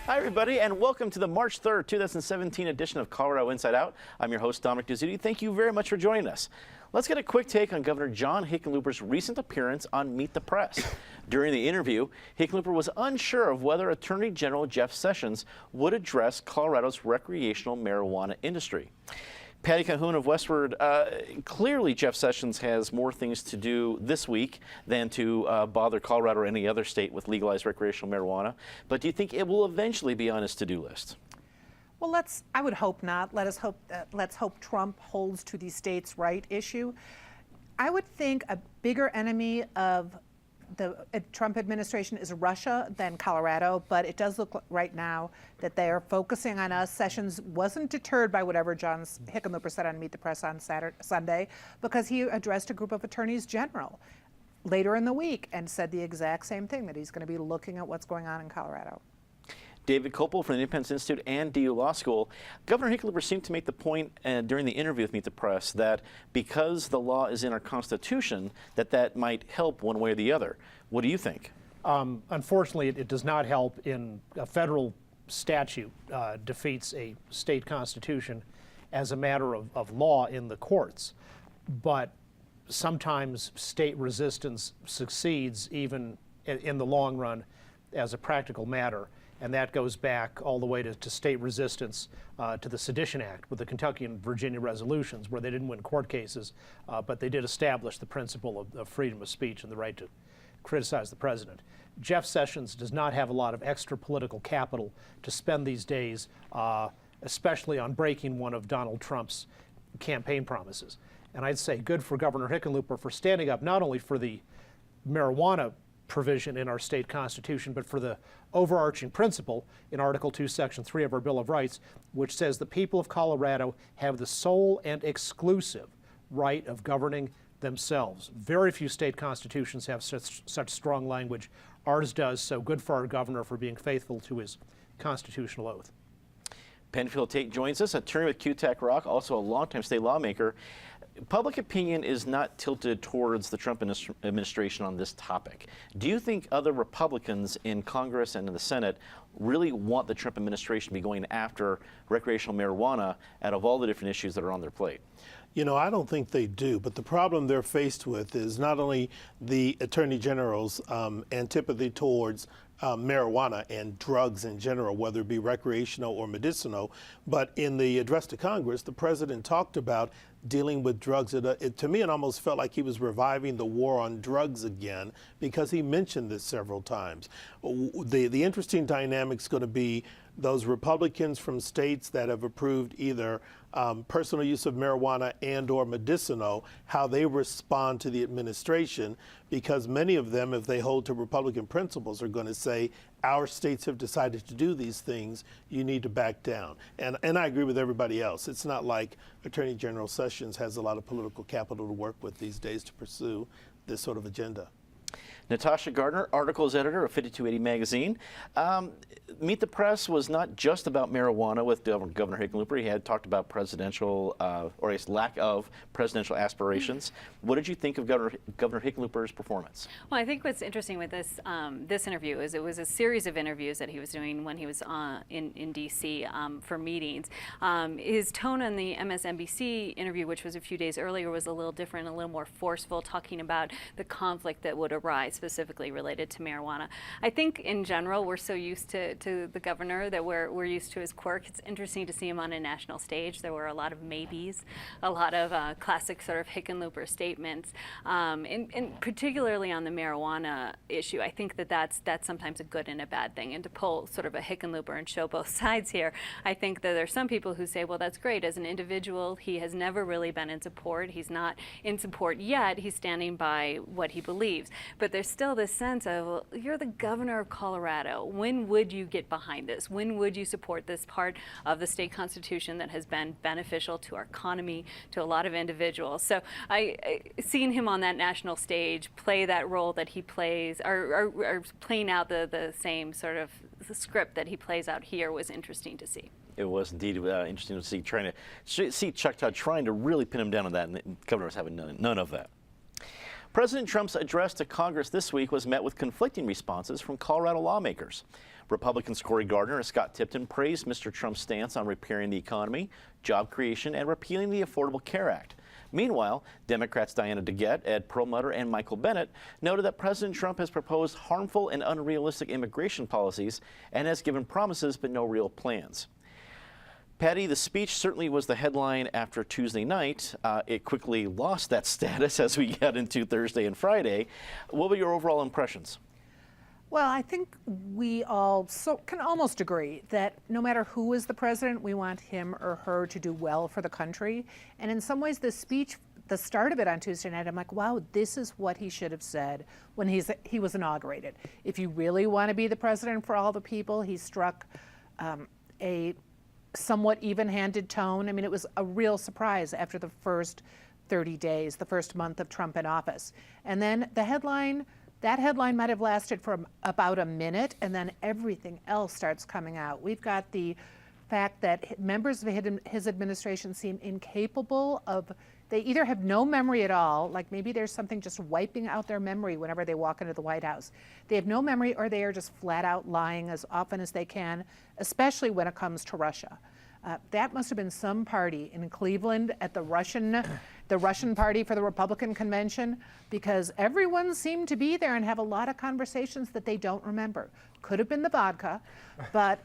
Hi, everybody, and welcome to the March 3rd, 2017 edition of Colorado Inside Out. I'm your host, Dominic Dezzutti. Thank you very much for joining us. Let's get a quick take on Governor John Hickenlooper's recent appearance on Meet the Press. During the interview, Hickenlooper was unsure of whether Attorney General Jeff Sessions would address Colorado's recreational marijuana industry. Patty Cahoon of Westward, clearly Jeff Sessions has more things to do this week than to bother Colorado or any other state with legalized recreational marijuana. But do you think it will eventually be on his to-do list? Well, I would hope not. Let's hope Trump holds to the states' right issue. I would think a bigger enemy of the Trump administration is Russia than Colorado, but it does look right now that they are focusing on us. Sessions wasn't deterred by whatever John Hickenlooper said on Meet the Press on Sunday, because he addressed a group of attorneys general later in the week and said the exact same thing, that he's going to be looking at what's going on in Colorado. David Kopel from the Independence Institute and DU Law School. Governor Hickenlooper seemed to make the point during the interview with Meet the Press that because the law is in our Constitution, that might help one way or the other. What do you think? Unfortunately, it does not help. In a federal statute defeats a state constitution as a matter of law in the courts. But sometimes state resistance succeeds even in the long run as a practical matter. And that goes back all the way to state resistance to the Sedition Act with the Kentucky and Virginia resolutions, where they didn't win court cases, but they did establish the principle of freedom of speech and the right to criticize the president. Jeff Sessions does not have a lot of extra political capital to spend these days, especially on breaking one of Donald Trump's campaign promises. And I'd say good for Governor Hickenlooper for standing up not only for the marijuana provision in our state constitution, but for the overarching principle in Article 2, Section 3 of our Bill of Rights, which says the people of Colorado have the sole and exclusive right of governing themselves. Very few state constitutions have such strong language. Ours does, so good for our governor for being faithful to his constitutional oath. Penfield Tate joins us, attorney with QTAC Rock, also a longtime state lawmaker. Public opinion is not tilted towards the Trump administration on this topic. Do you think other Republicans in Congress and in the Senate really want the Trump administration to be going after recreational marijuana out of all the different issues that are on their plate? You know, I don't think they do, but the problem they're faced with is not only the Attorney General's antipathy towards marijuana and drugs in general, whether it be recreational or medicinal, but in the address to Congress, the president talked about dealing with drugs. To me, it almost felt like he was reviving the war on drugs again, because he mentioned this several times. The interesting dynamic's going to be those Republicans from states that have approved either personal use of marijuana and or medicinal, how they respond to the administration, because many of them, if they hold to Republican principles, are going to say, our states have decided to do these things, you need to back down. And I agree with everybody else. It's not like Attorney General Sessions has a lot of political capital to work with these days to pursue this sort of agenda. Natasha Gardner, articles editor of 5280 magazine. Meet the Press was not just about marijuana with Governor Hickenlooper. He had talked about presidential, or at least lack of presidential aspirations. What did you think of Governor Hickenlooper's performance? Well, I think what's interesting with this this interview is it was a series of interviews that he was doing when he was in D.C. For meetings. His tone on the MSNBC interview, which was a few days earlier, was a little different, a little more forceful, talking about the conflict that would arise specifically related to marijuana. I think in general we're so used to the governor that we're used to his quirk. It's interesting to see him on a national stage. There were a lot of maybes, a lot of classic sort of Hickenlooper statements, and particularly on the marijuana issue. I think that's sometimes a good and a bad thing. And to pull sort of a Hickenlooper and show both sides here, I think that there's some people who say, well, that's great. As an individual, he has never really been in support. He's not in support yet. He's standing by what he believes. but there's still this sense of, well, you're the governor of Colorado. When would you get behind this? When would you support this part of the state constitution that has been beneficial to our economy, to a lot of individuals? So seeing him on that national stage play that role that he plays, or playing out the same sort of the script that he plays out here, was interesting to see. It was indeed interesting to see Chuck Todd trying to really pin him down on that, and the governor was having none of that. President Trump's address to Congress this week was met with conflicting responses from Colorado lawmakers. Republicans Cory Gardner and Scott Tipton praised Mr. Trump's stance on repairing the economy, job creation, and repealing the Affordable Care Act. Meanwhile, Democrats Diana DeGette, Ed Perlmutter, and Michael Bennet noted that President Trump has proposed harmful and unrealistic immigration policies and has given promises but no real plans. Patty, the speech certainly was the headline after Tuesday night. It quickly lost that status as we got into Thursday and Friday. What were your overall impressions? Well, I think we all can almost agree that no matter who is the president, we want him or her to do well for the country. And in some ways, the speech, the start of it on Tuesday night, I'm like, wow, this is what he should have said when he was inaugurated. If you really want to be the president for all the people, he struck a somewhat even-handed tone. I mean, it was a real surprise after the first 30 days, the first month of Trump in office. And then the headline, that headline might have lasted for about a minute, and then everything else starts coming out. We've got the fact that members of his administration seem incapable of, they either have no memory at all, like maybe there's something just wiping out their memory whenever they walk into the White House. They have no memory, or they are just flat out lying as often as they can, especially when it comes to Russia. That must have been some party in Cleveland at the Russian party for the Republican convention, because everyone seemed to be there and have a lot of conversations that they don't remember. Could have been the vodka, but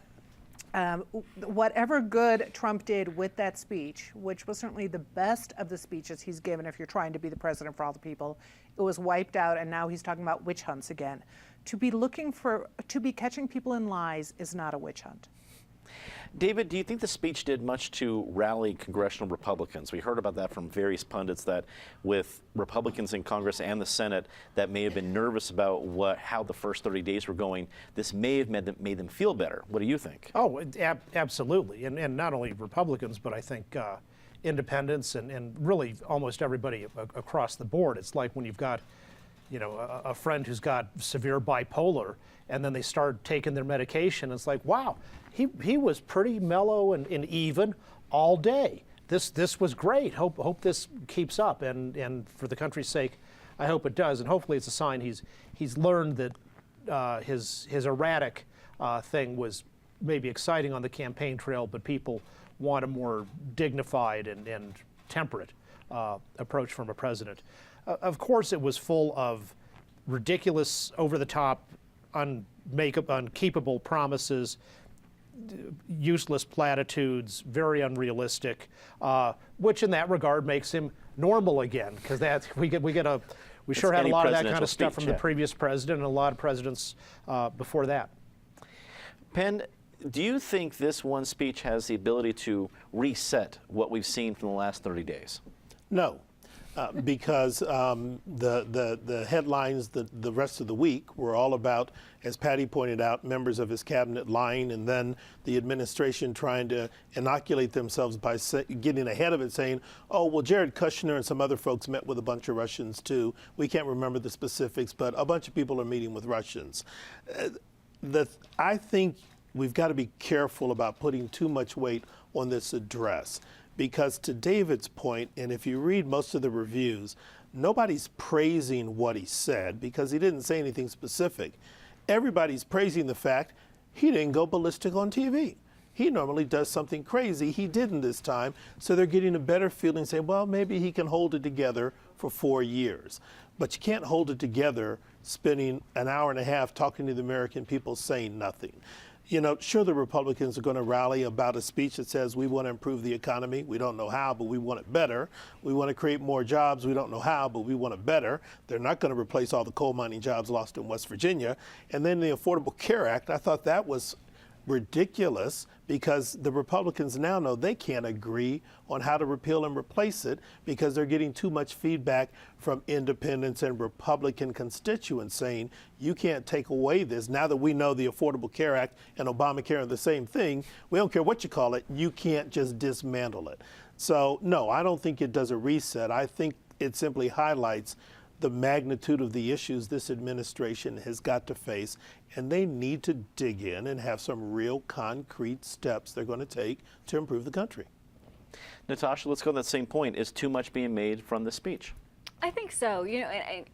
whatever good Trump did with that speech, which was certainly the best of the speeches he's given if you're trying to be the president for all the people, it was wiped out, and now he's talking about witch hunts again. To be catching people in lies is not a witch hunt. David, do you think the speech did much to rally congressional Republicans? We heard about that from various pundits, that with Republicans in Congress and the Senate that may have been nervous about how the first 30 days were going, this may have made them feel better. What do you think? Oh, absolutely. And not only Republicans, but I think independents and really almost everybody across the board. It's like when you've got, a friend who's got severe bipolar, and then they start taking their medication. It's like, wow, he was pretty mellow and even all day. This was great. Hope this keeps up, and for the country's sake, I hope it does. And hopefully it's a sign he's learned that his erratic thing was maybe exciting on the campaign trail, but people want a more dignified and temperate approach from a president. Of course, it was full of ridiculous, over-the-top, unkeepable promises, useless platitudes, very unrealistic, which in that regard makes him normal again, because we sure had a lot of that kind of stuff from the previous president and a lot of presidents before that. Penn, do you think this one speech has the ability to reset what we've seen from the last 30 days? No. Because the headlines the rest of the week were all about, as Patty pointed out, members of his cabinet lying, and then the administration trying to inoculate themselves by getting ahead of it, saying, oh, well, Jared Kushner and some other folks met with a bunch of Russians too. We can't remember the specifics, but a bunch of people are meeting with Russians. I think we've got to be careful about putting too much weight on this address. Because to David's point, and if you read most of the reviews, nobody's praising what he said because he didn't say anything specific. Everybody's praising the fact he didn't go ballistic on TV. He normally does something crazy. He didn't this time. So they're getting a better feeling, saying, well, maybe he can hold it together for 4 years. But you can't hold it together spending an hour and a half talking to the American people saying nothing. Sure, the Republicans are going to rally about a speech that says we want to improve the economy. We don't know how, but we want it better. We want to create more jobs. We don't know how, but we want it better. They're not going to replace all the coal mining jobs lost in West Virginia. And then the Affordable Care Act, I thought that was ridiculous because the Republicans now know they can't agree on how to repeal and replace it because they're getting too much feedback from independents and Republican constituents saying you can't take away this. Now that we know the Affordable Care Act and Obamacare are the same thing, we don't care what you call it, you can't just dismantle it. So no, I don't think it does a reset. I think it simply highlights the magnitude of the issues this administration has got to face, and they need to dig in and have some real concrete steps they're going to take to improve the country. Natasha, let's go to that same point. Is too much being made from the speech? I think so. You know,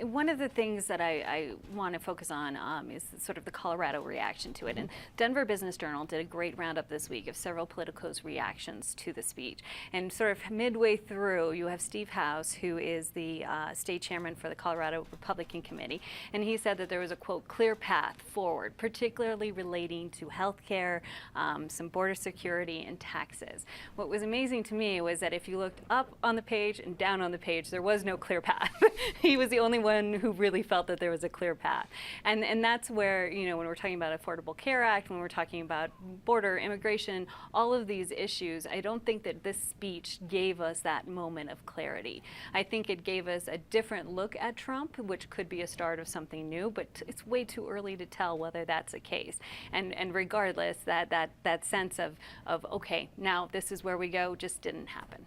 one of the things that I want to focus on is sort of the Colorado reaction to it. And Denver Business Journal did a great roundup this week of several politicos' reactions to the speech. And sort of midway through, you have Steve House, who is the state chairman for the Colorado Republican Committee. And he said that there was a, quote, clear path forward, particularly relating to health care, some border security, and taxes. What was amazing to me was that if you looked up on the page and down on the page, there was no clear path. He was the only one who really felt that there was a clear path. And that's where, you know, when we're talking about Affordable Care Act, when we're talking about border, immigration, all of these issues, I don't think that this speech gave us that moment of clarity. I think it gave us a different look at Trump, which could be a start of something new, but it's way too early to tell whether that's the case. And regardless, that sense of okay, now this is where we go, just didn't happen.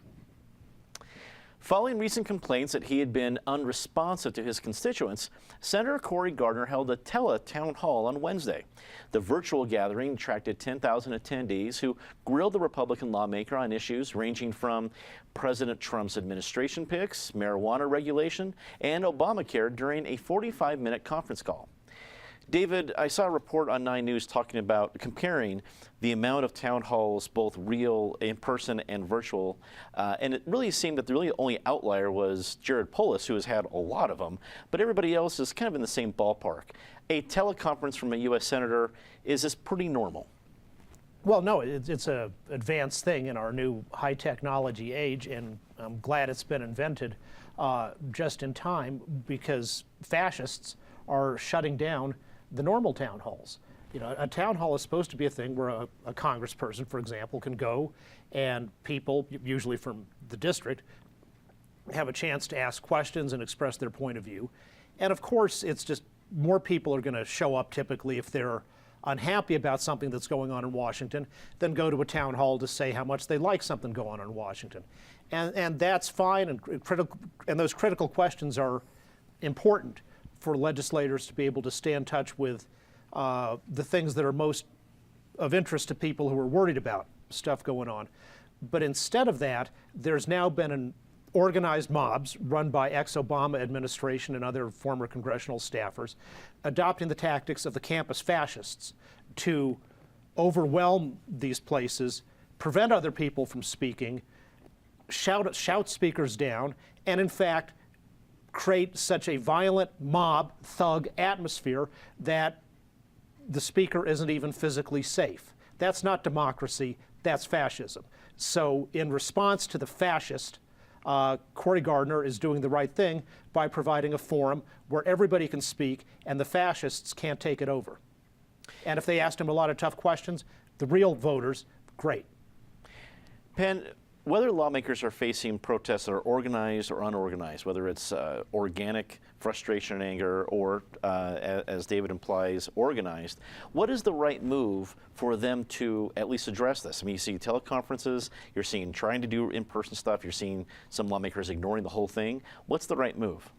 Following recent complaints that he had been unresponsive to his constituents, Senator Cory Gardner held a Tele-town hall on Wednesday. The virtual gathering attracted 10,000 attendees who grilled the Republican lawmaker on issues ranging from President Trump's administration picks, marijuana regulation, and Obamacare during a 45-minute conference call. David, I saw a report on 9 News talking about comparing the amount of town halls, both real, in person, and virtual, and it really seemed that the really only outlier was Jared Polis, who has had a lot of them, but everybody else is kind of in the same ballpark. A teleconference from a U.S. senator, is this pretty normal? Well, no, it's an advanced thing in our new high technology age, and I'm glad it's been invented just in time because fascists are shutting down the normal town halls. You know, a town hall is supposed to be a thing where a congressperson, for example, can go and people, usually from the district, have a chance to ask questions and express their point of view. And of course, it's just more people are going to show up typically if they're unhappy about something that's going on in Washington than go to a town hall to say how much they like something going on in Washington. And that's fine, and those critical questions are important for legislators to be able to stay in touch with the things that are most of interest to people who are worried about stuff going on. But instead of that, there's now been an organized mobs run by ex-Obama administration and other former congressional staffers adopting the tactics of the campus fascists to overwhelm these places, prevent other people from speaking, shout speakers down, and in fact, create such a violent mob thug atmosphere that the speaker isn't even physically safe. That's not democracy, that's fascism. So in response to the fascist, Cory Gardner is doing the right thing by providing a forum where everybody can speak and the fascists can't take it over. And if they asked him a lot of tough questions, the real voters, great. Penn, whether lawmakers are facing protests that are organized or unorganized, whether it's organic frustration and anger or, as David implies, organized, what is the right move for them to at least address this? I mean, you see teleconferences, you're seeing trying to do in-person stuff, you're seeing some lawmakers ignoring the whole thing. What's the right move?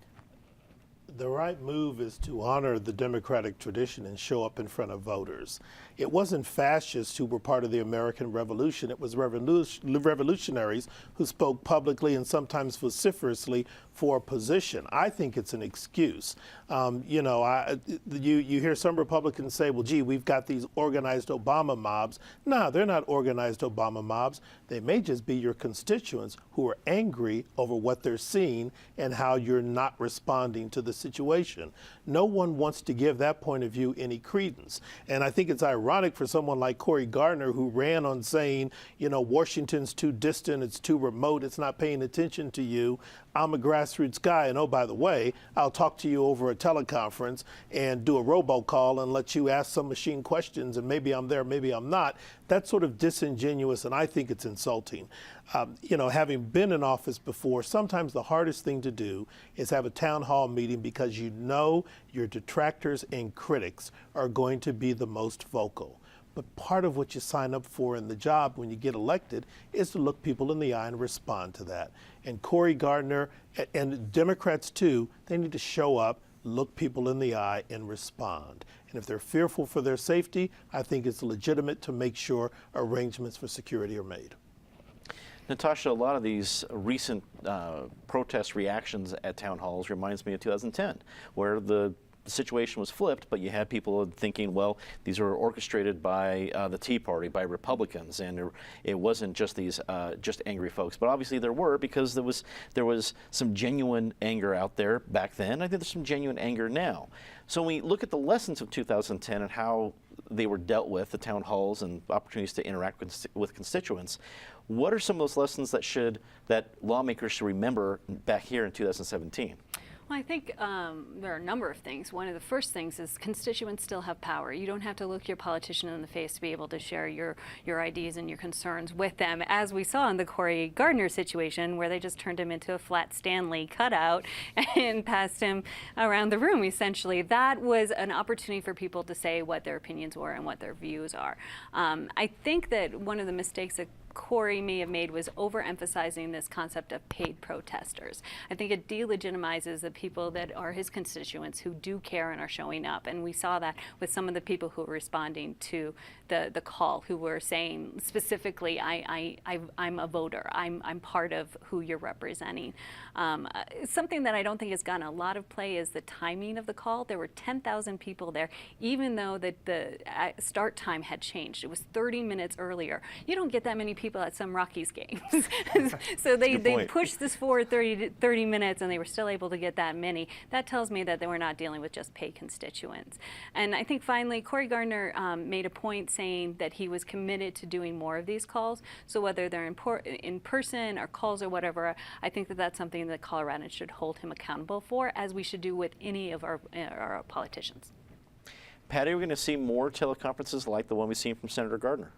The right move is to honor the democratic tradition and show up in front of voters. It wasn't fascists who were part of the American Revolution. It was revolutionaries who spoke publicly and sometimes vociferously for a position. I think it's an excuse. You hear some Republicans say, well, gee, we've got these organized Obama mobs. No, they're not organized Obama mobs. They may just be your constituents who are angry over what they're seeing and how you're not responding to the situation. No one wants to give that point of view any credence. And I think it's ironic for someone like Cory Gardner, who ran on saying, Washington's too distant, it's too remote, it's not paying attention to you. I'm a grassroots guy, and oh, by the way, I'll talk to you over a teleconference and do a robocall and let you ask some machine questions, and maybe I'm there, maybe I'm not. That's sort of disingenuous, and I think it's insulting. Having been in office before, sometimes the hardest thing to do is have a town hall meeting because your detractors and critics are going to be the most vocal. But part of what you sign up for in the job when you get elected is to look people in the eye and respond to that. And Cory Gardner and Democrats too, they need to show up, look people in the eye and respond. And if they're fearful for their safety, I think it's legitimate to make sure arrangements for security are made. Natasha, a lot of these recent protest reactions at town halls reminds me of 2010, where the situation was flipped, but you had people thinking, well, these were orchestrated by the Tea Party, by Republicans, and it wasn't just these just angry folks. But obviously there were, because there was some genuine anger out there back then. I think there's some genuine anger now. So when we look at the lessons of 2010 and how they were dealt with, the town halls and opportunities to interact with constituents, what are some of those lessons that lawmakers should remember back here in 2017? Well, I think there are a number of things. One of the first things is constituents still have power. You don't have to look your politician in the face to be able to share your ideas and your concerns with them, as we saw in the Cory Gardner situation, where they just turned him into a flat Stanley cutout and passed him around the room, essentially. That was an opportunity for people to say what their opinions were and what their views are. I think that one of the mistakes that Cory may have made was overemphasizing this concept of paid protesters. I think it delegitimizes the people that are his constituents who do care and are showing up. And we saw that with some of the people who were responding to the call, who were saying specifically, I'm a voter. I'm part of who you're representing. Something that I don't think has gotten a lot of play is the timing of the call. There were 10,000 people there, even though the start time had changed. It was 30 minutes earlier. You don't get that many people at some Rockies games. So they pushed this forward 30 minutes, and they were still able to get that many. That tells me that they were not dealing with just paid constituents. And I think finally, Cory Gardner made a point saying that he was committed to doing more of these calls. So whether they're in person or calls or whatever, I think that that's something that Coloradans should hold him accountable for, as we should do with any of our politicians. Patty, we're going to see more teleconferences like the one we've seen from Senator Gardner.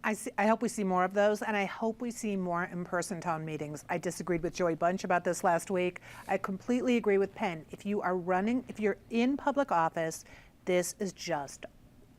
I hope we see more of those, and I hope we see more in-person town meetings. I disagreed with Joey Bunch about this last week. I completely agree with Penn. If you're in public office, this is just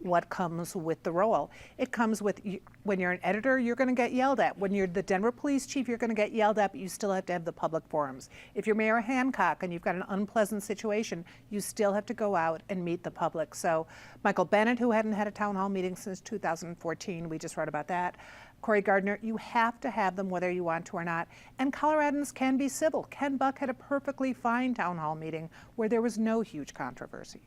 what comes with the role. It comes with, when you're an editor, you're going to get yelled at. When you're the Denver police chief, you're going to get yelled at, but you still have to have the public forums. If you're Mayor Hancock and you've got an unpleasant situation, you still have to go out and meet the public. So Michael Bennett, who hadn't had a town hall meeting since 2014, we just read about that. Cory Gardner, you have to have them whether you want to or not. And Coloradans can be civil. Ken Buck had a perfectly fine town hall meeting where there was no huge controversy.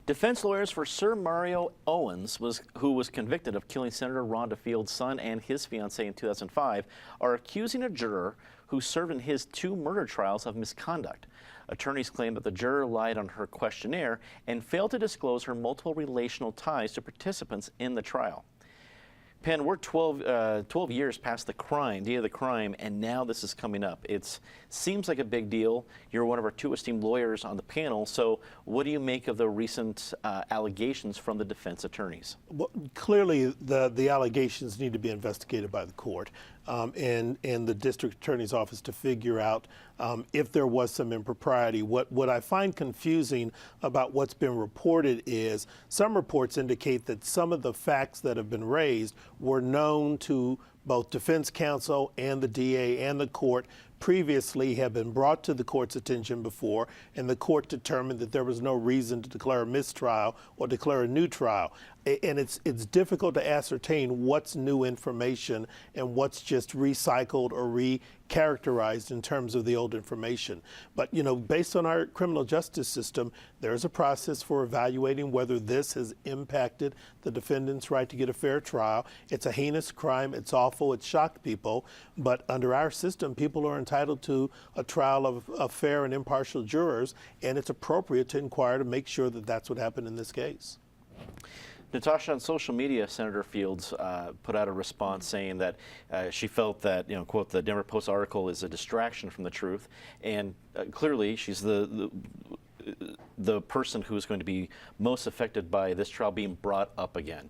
Defense lawyers for Sir Mario Owens, who was convicted of killing Senator Rhonda Field's son and his fiancée in 2005, are accusing a juror who served in his 2 murder trials of misconduct. Attorneys claim that the juror lied on her questionnaire and failed to disclose her multiple relational ties to participants in the trial. Penn, we're 12 years past the date of the crime, and now this is coming up. It seems like a big deal. You're one of our 2 esteemed lawyers on the panel, so what do you make of the recent allegations from the defense attorneys? Well, clearly, the allegations need to be investigated by the court and the district attorney's office to figure out if there was some impropriety. What I find confusing about what's been reported is some reports indicate that some of the facts that have been raised were known to both defense counsel and the DA and the court previously, have been brought to the court's attention before, and the court determined that there was no reason to declare a mistrial or declare a new trial. And it's difficult to ascertain what's new information and what's just recycled or recharacterized in terms of the old information. But, based on our criminal justice system, there's a process for evaluating whether this has impacted the defendant's right to get a fair trial. It's a heinous crime. It's awful. It shocked people. But under our system, people are entitled entitled to a trial of fair and impartial jurors, and it's appropriate to inquire to make sure that that's what happened in this case. Natasha, on social media, Senator Fields put out a response saying that she felt that, quote, the Denver Post article is a distraction from the truth, and clearly she's the person who is going to be most affected by this trial being brought up again.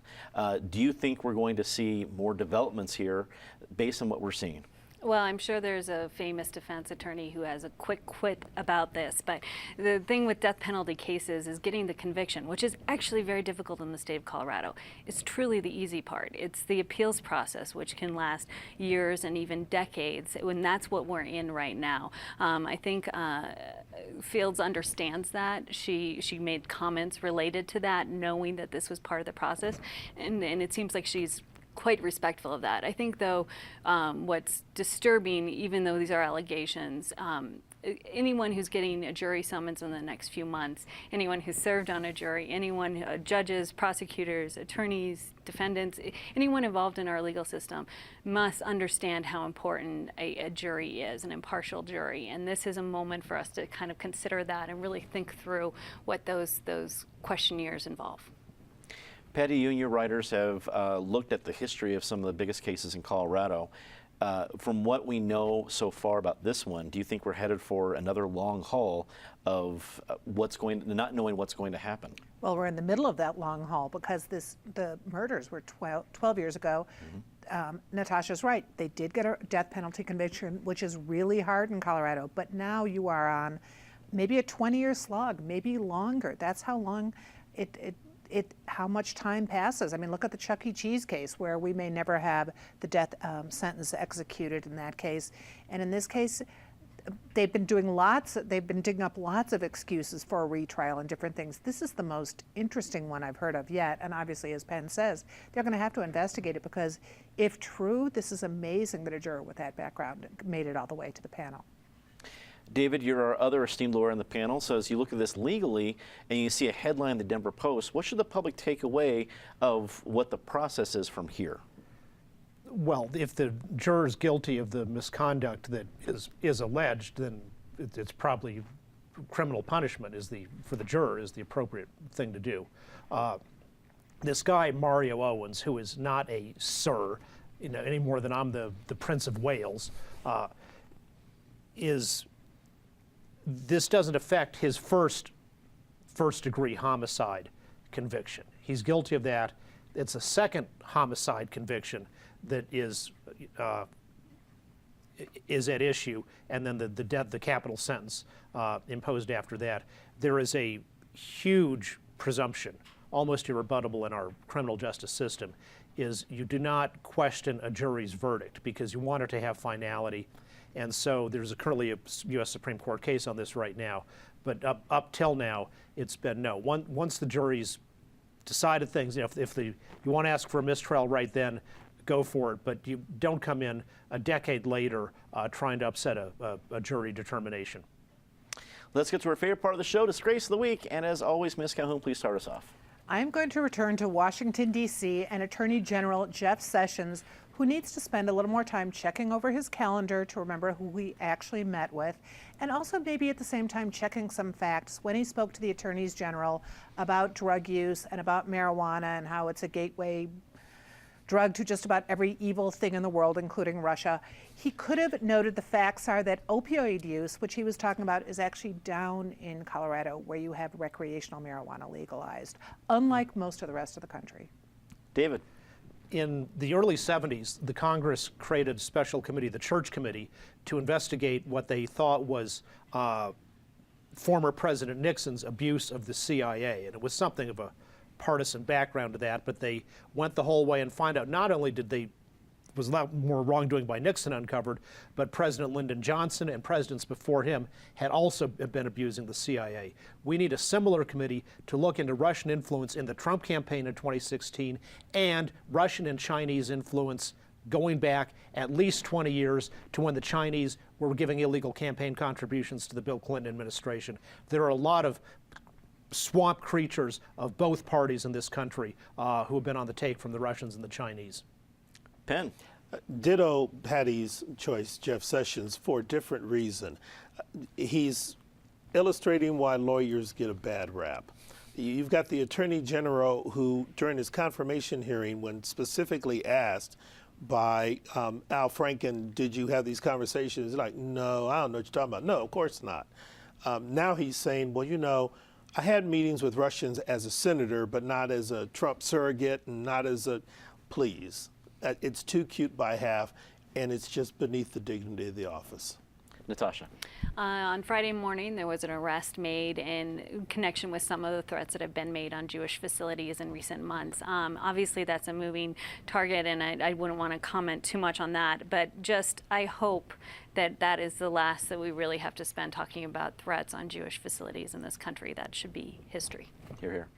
Do you think we're going to see more developments here based on what we're seeing? Well, I'm sure there's a famous defense attorney who has a quick quip about this, but the thing with death penalty cases is getting the conviction, which is actually very difficult in the state of Colorado. It's truly the easy part. It's the appeals process, which can last years and even decades, and that's what we're in right now. I think Fields understands that. She made comments related to that, knowing that this was part of the process, and it seems like she's quite respectful of that. I think, though, what's disturbing, even though these are allegations, anyone who's getting a jury summons in the next few months, anyone who's served on a jury, anyone, judges, prosecutors, attorneys, defendants, anyone involved in our legal system must understand how important a jury is, an impartial jury. And this is a moment for us to kind of consider that and really think through what those questionnaires involve. Patty, you and your writers have looked at the history of some of the biggest cases in Colorado. From what we know so far about this one, do you think we're headed for another long haul of not knowing what's going to happen? Well, we're in the middle of that long haul because the murders were 12 years ago. Natasha's right. They did get a death penalty conviction, which is really hard in Colorado. But now you are on maybe a 20-year slog, maybe longer. That's how long how much time passes. I mean, look at the Chuck E. Cheese case, where we may never have the death sentence executed in that case. And in this case, they've been digging up lots of excuses for a retrial and different things. This is the most interesting one I've heard of yet. And obviously, as Penn says, they're going to have to investigate it, because if true, this is amazing that a juror with that background made it all the way to the panel. David, you're our other esteemed lawyer on the panel, so as you look at this legally and you see a headline in the Denver Post, what should the public take away of what the process is from here? Well, if the juror is guilty of the misconduct that is alleged, then it's probably criminal punishment for the juror is the appropriate thing to do. This guy, Mario Owens, who is not a sir, any more than I'm the Prince of Wales, this doesn't affect his first degree homicide conviction. He's guilty of that. It's a second homicide conviction that is at issue, and then the capital sentence imposed after that. There is a huge presumption, almost irrebuttable in our criminal justice system, is you do not question a jury's verdict because you want it to have finality. And so there's currently a U.S. Supreme Court case on this right now. But up till now, it's been no. Once the jury's decided things, if you want to ask for a mistrial right then, go for it. But you don't come in a decade later trying to upset a jury determination. Let's get to our favorite part of the show, Disgrace of the Week. And as always, Ms. Calhoun, please start us off. I'm going to return to Washington, D.C., and Attorney General Jeff Sessions, who needs to spend a little more time checking over his calendar to remember who he actually met with, and also maybe at the same time checking some facts when he spoke to the attorneys general about drug use and about marijuana and how it's a gateway drug to just about every evil thing in the world, including Russia. He could have noted the facts are that opioid use, which he was talking about, is actually down in Colorado, where you have recreational marijuana legalized, unlike most of the rest of the country. David. In the early 70s, the Congress created a special committee, the Church Committee, to investigate what they thought was former President Nixon's abuse of the CIA. And it was something of a partisan background to that, but they went the whole way and find out not only was a lot more wrongdoing by Nixon uncovered, but President Lyndon Johnson and presidents before him had also been abusing the CIA. We need a similar committee to look into Russian influence in the Trump campaign in 2016 and Russian and Chinese influence going back at least 20 years to when the Chinese were giving illegal campaign contributions to the Bill Clinton administration. There are a lot of swamp creatures of both parties in this country who have been on the take from the Russians and the Chinese. Penn. Ditto Patty's choice, Jeff Sessions, for a different reason. He's illustrating why lawyers get a bad rap. You've got the Attorney General who, during his confirmation hearing, when specifically asked by Al Franken, did you have these conversations? He's like, no, I don't know what you're talking about. No, of course not. Now he's saying, well, you know, I had meetings with Russians as a senator, but not as a Trump surrogate and not as a, please. It's too cute by half, and it's just beneath the dignity of the office. Natasha. On Friday morning, there was an arrest made in connection with some of the threats that have been made on Jewish facilities in recent months. Obviously, that's a moving target, and I wouldn't want to comment too much on that. But just, I hope that that is the last that we really have to spend talking about threats on Jewish facilities in this country. That should be history. Hear, hear.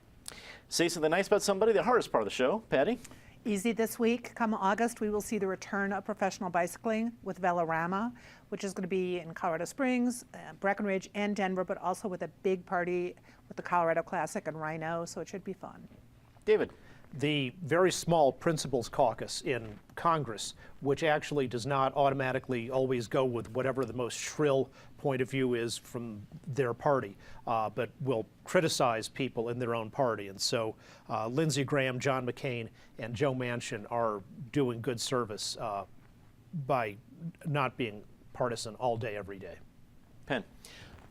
Say something nice about somebody, the hardest part of the show. Patty? Easy this week. Come August, we will see the return of professional bicycling with Velorama, which is going to be in Colorado Springs, Breckenridge, and Denver, but also with a big party with the Colorado Classic and Rhino, so it should be fun. David? The very small Principals Caucus in Congress, which actually does not automatically always go with whatever the most shrill point of view is from their party, but will criticize people in their own party. And so Lindsey Graham, John McCain, and Joe Manchin are doing good service by not being partisan all day, every day. Penn?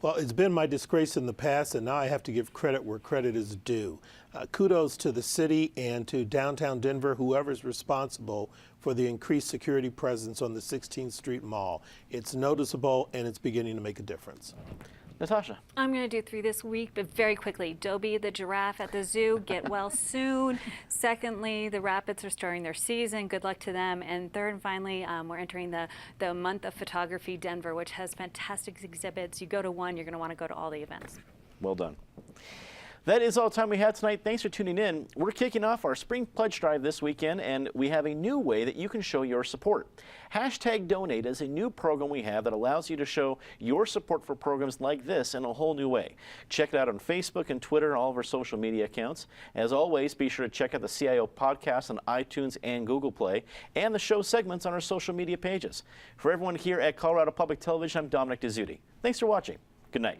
Well, it's been my disgrace in the past, and now I have to give credit where credit is due. Kudos to the city and to downtown Denver, whoever's responsible for the increased security presence on the 16th Street Mall. It's noticeable, and it's beginning to make a difference. Natasha? I'm going to do 3 this week, but very quickly. Dobie the giraffe at the zoo, get well soon. Secondly, the Rapids are starting their season. Good luck to them. And third and finally, we're entering the month of photography Denver, which has fantastic exhibits. You go to one, you're going to want to go to all the events. Well done. That is all the time we had tonight. Thanks for tuning in. We're kicking off our Spring Pledge Drive this weekend, and we have a new way that you can show your support. #Donate is a new program we have that allows you to show your support for programs like this in a whole new way. Check it out on Facebook and Twitter and all of our social media accounts. As always, be sure to check out the CIO podcast on iTunes and Google Play, and the show segments on our social media pages. For everyone here at Colorado Public Television, I'm Dominic Dezzutti. Thanks for watching. Good night.